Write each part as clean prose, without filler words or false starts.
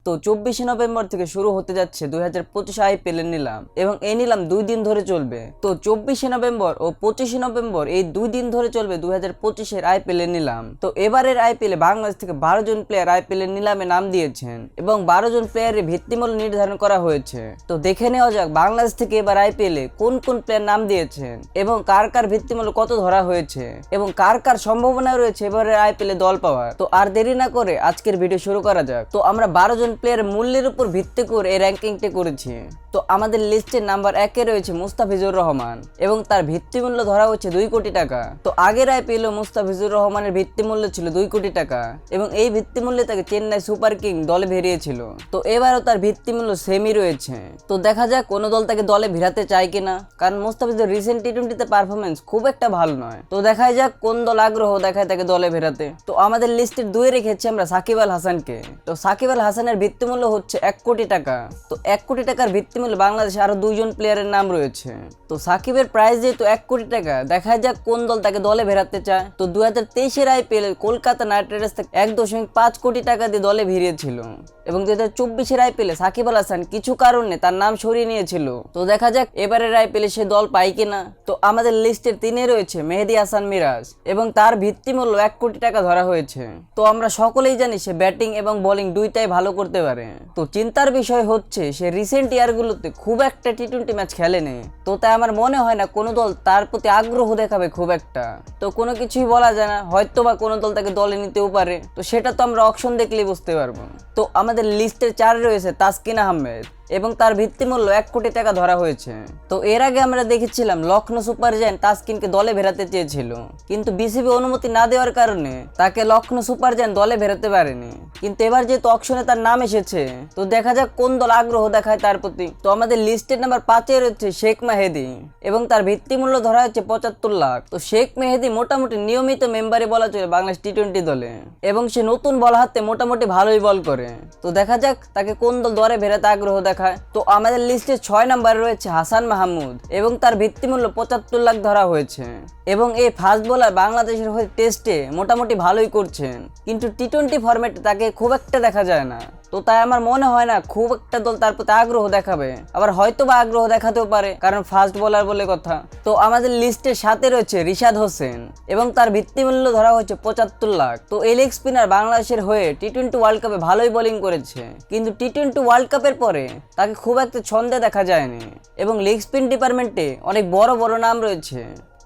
তো 24 নভেম্বর থেকে শুরু হতে যাচ্ছে 2025 আইপিএল এর নিলাম এবং এই নিলাম 2 দিন ধরে চলবে। তো 24 নভেম্বর ও 25 নভেম্বর এই 2 দিন ধরে চলবে 2025 এর আইপিএল এর নিলাম। তো এবারের আইপিএল এ বাংলাদেশ থেকে 12 জন প্লেয়ার আইপিএল এর নিলামে নাম দিয়েছেন এবং 12 জন প্লেয়ারের ভিত্তিমূল্য নির্ধারণ করা হয়েছে। তো দেখে নেওয়া যাক বাংলাদেশ থেকে এবার আইপিএল এ কোন কোন প্লেয়ার নাম দিয়েছেন এবং কার কার ভিত্তিমূল্য কত ধরা হয়েছে এবং কার কার সম্ভাবনা রয়েছে এবারের আইপিএল এ দল পাওয়ার। তো আর দেরি না করে আজকের ভিডিও শুরু করা যাক। তো আমরা 12 জন প্লেয়ার মূল্যের উপর ভিত্তি করে এই র্যাঙ্কিংটা করেছি। তো আমাদের লিস্টের নাম্বার 1 এ রয়েছে মুস্তাফিজুর রহমান এবং তার ভিত্তিমূল্য ধরা হচ্ছে 2 কোটি টাকা। তো আগের আইপিএল এ মুস্তাফিজুর রহমানের ভিত্তিমূল্য ছিল 2 কোটি টাকা এবং এই ভিত্তিমূল্যে তাকে চেন্নাই সুপার কিং দলে ভিড়িয়েছিল। তো এবারও তার ভিত্তিমূল্য সেমই রয়েছে। তো দেখা যাক কোন দল তাকে দলে ভিড়াতে চায় কিনা, কারণ মুস্তাফিজের রিসেন্ট টি-20তে পারফরমেন্স খুব একটা ভালো নয়। তো দেখা যাক কোন দল আগ্রহ দেখায় তাকে দলে ভিড়াতে। তো আমাদের লিস্টের 2 এ রেখেছি আমরা সাকিব আল হাসানকে। তো সাকিব আল হাসানের ভিত্তিমূল্য হচ্ছে 1 কোটি টাকা। তো 1 কোটি টাকার ভিত্তিমূল্যে বাংলাদেশে আরো 2 জন প্লেয়ারের নাম রয়েছে। তো সাকিবের প্রাইস যেহেতু 1 কোটি টাকা, দেখা যাক কোন দল তাকে দলে ভেড়াতে চায়। তো 2023 এর আইপিএল কলকাতা নাইট রাইডার্স থেকে 1.5 কোটি টাকা দিয়ে দলে ভিড়িয়েছিল এবং 2024 এর আইপিএল সাকিব আল হাসান কিছু কারণে তার নাম সরিয়ে নিয়েছিল। তো দেখা যাক এবারের আইপিএল সে দল পায় কিনা। তো আমাদের লিস্টের 3 এ রয়েছে মেহেদী হাসান মিরাজ এবং তার ভিত্তিমূল্য 1 কোটি টাকা ধরা হয়েছে। তো আমরা সকলেই জানি সে ব্যাটিং এবং বোলিং দুইটাই ভালো করতে পারে। তো চিন্তার বিষয় হচ্ছে সে রিসেন্ট ইয়ারগুলোতে খুব একটা টি-20 ম্যাচ খেলেনি। তো তাই আমার মনে হয় না কোনো দল তার প্রতি আগ্রহ দেখাবে খুব একটা। তো কোনো কিছুই বলা যায় না, হয়তো বা কোনো দল তাকে দলে নিতেও পারে। তো সেটা তো আমরা অকশন দেখলেই বুঝতে পারবো। তো আমাদের লিস্টের 4 এ রয়েছে তাসকিন আহমেদ এবং তার ভিত্তিমূল্য 1 কোটি টাকা ধরা হয়েছে। তো এর আগে আমরা দেখেছিলাম লখনৌ সুপার জায়ান্ট তাসকিনকে দলে ভেড়াতে চেয়েছিল, কিন্তু বিসিবি অনুমতি না দেওয়ার কারণে তাকে লখনৌ সুপার জায়ান্ট দলে ভেড়াতে পারেনি। কিন্তু এবার যেহেতু অকশনে তার নাম এসেছে, তো দেখা যাক কোন দল আগ্রহ দেখায় তার প্রতি। তো আমাদের লিস্টের নাম্বার 5 এ রয়েছে শেখ মেহেদী এবং তার ভিত্তিমূল্য ধরা হচ্ছে 75 লাখ। তো শেখ মেহেদী মোটামুটি নিয়মিত মেম্বারে বলা চলে বাংলাদেশ টি-20 দলে এবং সে নতুন বল হাতে মোটামুটি ভালোই বল করে। তো দেখা যাক তাকে কোন দল দলে ভেড়াতে আগ্রহ দেখায়। তো আমাদের লিস্টে 6 নম্বরে রয়েছে হাসান মাহমুদ এবং তার ভিত্তিমূল্য 75 লাখ ধরা হয়েছে এবং এই ফাস্ট বোলার বাংলাদেশের হয়ে টেস্টে মোটামুটি ভালোই করছেন, কিন্তু টি-20 ফরম্যাটে তাকে খুব একটা দেখা যায় না। তো তাই আমার মনে হয় না খুব একটা দল তার প্রতি আগ্রহ দেখাবে, আবার হয়তো বা আগ্রহ দেখাতেও পারে কারণ ফাস্ট বোলার বলে কথা। তো আমাদের লিস্টের 7 এ রয়েছে রিশাদ হোসেন এবং তার ভিত্তিমূল্য ধরা হচ্ছে 75 লাখ। তো এই লেগ স্পিনার বাংলাদেশের হয়ে টি-20 ওয়ার্ল্ড কাপে ভালোই বোলিং করেছে, কিন্তু টি-20 ওয়ার্ল্ড কাপের পরে তাকে খুব একটা ছন্দে দেখা যায়নি এবং লেগ স্পিন ডিপার্টমেন্টে অনেক বড় বড় নাম রয়েছে।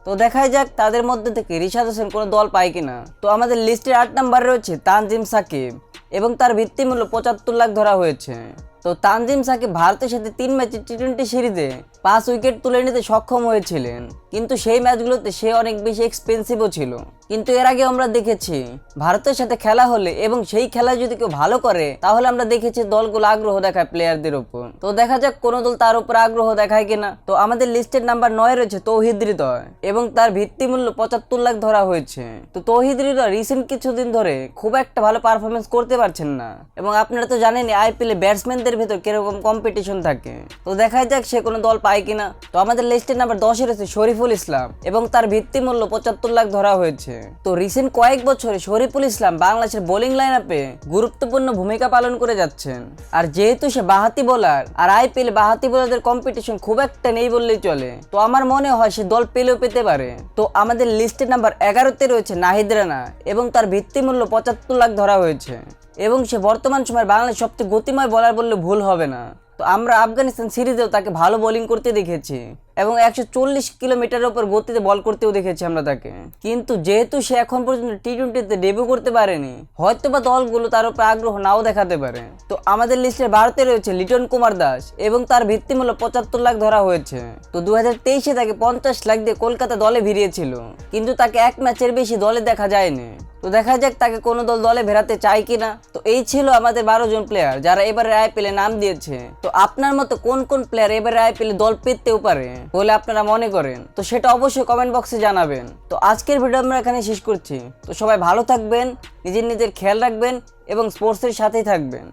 তো দেখাই যাক তাদের মধ্যে থেকে রিশাদ হোসেন কোনো দল পায় কিনা। তো আমাদের লিস্টের 8 নম্বরে রয়েছে তানজিম সাকিব এবং তার ভিত্তিমূল্য 75 লাখ ধরা হয়েছে। তো তানজিম সাকিব ভারতের সাথে 3 ম্যাচের টি-20 সিরিজে 5 উইকেট তুলে নিতে সক্ষম হয়েছিলেন, কিন্তু সেই ম্যাচগুলোতে সে অনেক বেশি এক্সপেন্সিভও ছিল। কিন্তু এর আগে আমরা দেখেছি ভারতের সাথে খেলা হলে এবং সেই খেলায় যদি কেউ ভালো করে তাহলে আমরা দেখেছি দলগুলো আগ্রহ দেখায় প্লেয়ারদের উপর। তো দেখা যাক কোন দল তার উপর আগ্রহ দেখায় কিনা। তো আমাদের লিস্টের নাম্বার 9 এ রয়েছে তৌহিদ হৃদয় এবং তার ভিত্তিমূল্য 75 লাখ ধরা হয়েছে। তো তৌহিদ হৃদয় রিসেন্ট কিছুদিন ধরে খুব একটা ভালো পারফরমেন্স করতে পারছেন না এবং আপনারা তো জানেনই আইপিএল এ ব্যাটসম্যানদের ভিতর কিরকম কম্পিটিশন থাকে। তো দেখাই যাক সে কোনো দল পায় কিনা। তো আমাদের লিস্টের নাম্বার 10 এ রয়েছে শরীফুল ইসলাম এবং তার ভিত্তিমূল্য 75 লাখ ধরা হয়েছে। তো রিসেন্ট কয়েক বছরে শরীফুল ইসলাম বাংলাদেশের বোলিং লাইন আপে গুরুত্বপূর্ণ ভূমিকা পালন করে যাচ্ছেন, আর যেহেতু সে বাহাতি বোলার আর আইপিএল বাহাতি বোলারদের কম্পিটিশন খুব একটা নেই বললেই চলে, তো আমার মনে হয় সে দল পেলেও পেতে পারে। তো আমাদের লিস্টের নাম্বার 11 তে রয়েছে নাহিদ রানা এবং তার ভিত্তিমূল্য 75 লাখ ধরা হয়েছে এবং সে বর্তমান সময়ে বাংলাদেশ সবচেয়ে গতিময় বোলার বললে ভুল হবে না। তো আমরা আফগানিস্তান সিরিজেও তাকে ভালো বোলিং করতে দেখেছি এবং 140 কিলোমিটারের উপর গতিতে বল করতেও দেখেছি আমরা তাকে, কিন্তু যেহেতু সে এখন পর্যন্ত টি-20তে ডেবিউ করতে পারেনি, হয়তো বা দলগুলো তার উপর আগ্রহ নাও দেখাতে পারে। তো আমাদের লিস্টের 12 তে রয়েছে লিটন কুমার দাস এবং তার ভিত্তিমূল্য 75 লাখ ধরা হয়েছে। তো 2023 এ তাকে 50 লাখ দিয়ে কলকাতা দলে ভিড়িয়েছিল, কিন্তু তাকে 1 ম্যাচের বেশি দলে দেখা যায়নি। তো দেখা যাক তাকে কোনো দল দলে ভেড়াতে চায় কিনা। তো এই ছিল আমাদের 12 জন প্লেয়ার যারা এবারে আইপিএল এ নাম দিয়েছে। তো আপনার মতো কোন কোন প্লেয়ার এবারে আইপিএল এ দল পেতেও পারে বলে আপনারা মনে করেন, তো সেটা অবশ্যই কমেন্ট বক্সে জানাবেন। তো আজকের ভিডিও আমরা এখানে শেষ করছি। তো সবাই ভালো থাকবেন, নিজের খেয়াল রাখবেন এবং স্পোর্টসের সাথেই থাকবেন।